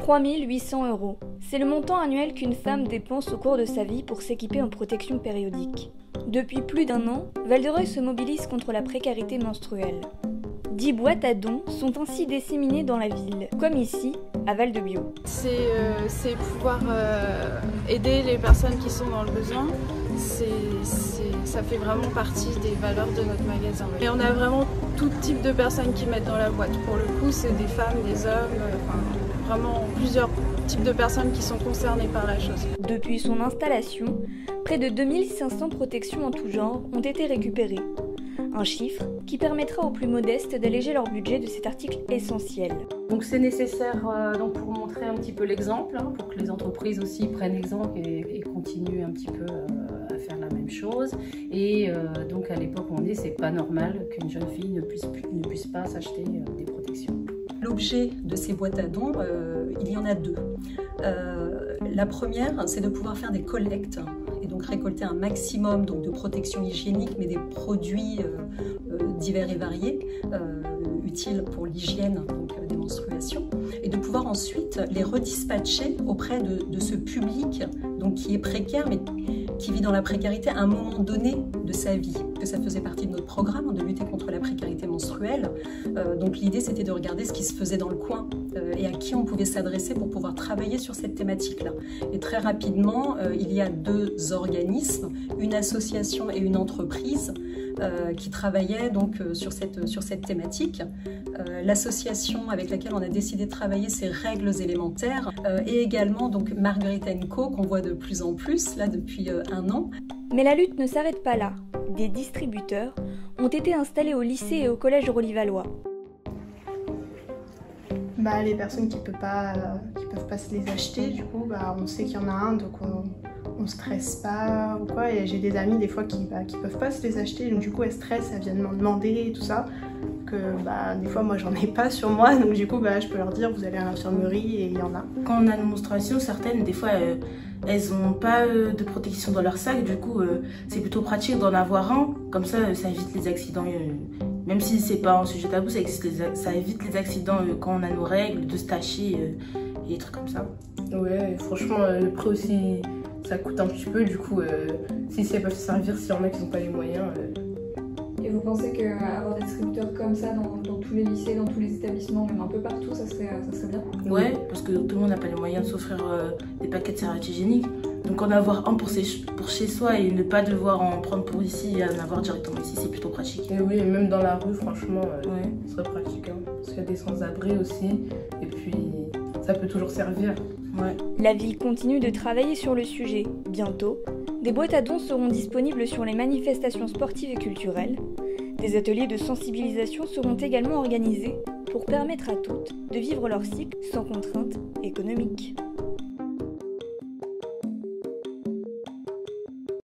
3 800 €. C'est le montant annuel qu'une femme dépense au cours de sa vie pour s'équiper en protection périodique. Depuis plus d'1 an, Val-de-Reuil se mobilise contre la précarité menstruelle. 10 boîtes à dons sont ainsi disséminées dans la ville, comme ici, à Val-de-Bio. C'est pouvoir aider les personnes qui sont dans le besoin. Ça fait vraiment partie des valeurs de notre magasin. Et on a vraiment tout type de personnes qui mettent dans la boîte. Pour le coup, c'est des femmes, des hommes, vraiment plusieurs types de personnes qui sont concernées par la chose. Depuis son installation, près de 2500 protections en tout genre ont été récupérées. Un chiffre qui permettra aux plus modestes d'alléger leur budget de cet article essentiel. Donc c'est nécessaire pour montrer un petit peu l'exemple, pour que les entreprises aussi prennent l'exemple et continuent un petit peu à faire la même chose. Et donc à l'époque où on est, c'est pas normal qu'une jeune fille ne puisse pas s'acheter des protections. L'objet de ces boîtes à dons, il y en a deux. La première, c'est de pouvoir faire des collectes et donc récolter un maximum de protection hygiénique, mais des produits divers et variés, utiles pour l'hygiène des menstruations, et de pouvoir ensuite les redispatcher auprès de ce public qui est précaire, mais qui vit dans la précarité à un moment donné de sa vie. Que ça faisait partie de notre programme de lutter contre la précarité menstruelle. Donc l'idée, c'était de regarder ce qui se faisait dans le coin et à qui on pouvait s'adresser pour pouvoir travailler sur cette thématique-là. Et très rapidement, il y a deux organismes, une association et une entreprise qui travaillaient sur cette thématique. L'association avec laquelle on a décidé de travailler, c'est Règles élémentaires, et également Marguerite & Co, qu'on voit de plus en plus là depuis 1 an. Mais la lutte ne s'arrête pas là. Des distributeurs ont été installés au lycée et au collège Rolly-Valois. Les personnes qui peuvent pas se les acheter, du coup, on sait qu'il y en a un, donc on stresse pas ou quoi. Et j'ai des amies des fois qui peuvent pas se les acheter, donc du coup elles stressent, elles viennent m'en demander et tout ça. Que des fois moi j'en ai pas sur moi, donc du coup je peux leur dire vous allez à l'infirmerie et il y en a. Quand on a une menstruation, certaines des fois elles ont pas de protection dans leur sac, du coup c'est plutôt pratique d'en avoir un, comme ça évite les accidents. Même si c'est pas un sujet tabou, ça évite les accidents quand on a nos règles, de se tacher et des trucs comme ça. Ouais, franchement le prix aussi ça coûte un petit peu, du coup si elles peuvent se servir, s'il y en a qui n'ont pas les moyens. Et vous pensez qu'avoir des distributeurs comme ça dans tous les lycées, dans tous les établissements, même un peu partout, ça serait bien? Ouais, parce que tout le monde n'a pas les moyens de s'offrir des paquets de serviettes hygiéniques. Donc en avoir un pour chez soi et ne pas devoir en prendre pour ici et en avoir directement ici, c'est plutôt pratique. Et oui, même dans la rue, franchement, ce serait pratique. Parce qu'il y a des sans-abri aussi, et puis ça peut toujours servir. Ouais. La ville continue de travailler sur le sujet. Bientôt, des boîtes à dons seront disponibles sur les manifestations sportives et culturelles. Des ateliers de sensibilisation seront également organisés pour permettre à toutes de vivre leur cycle sans contraintes économiques.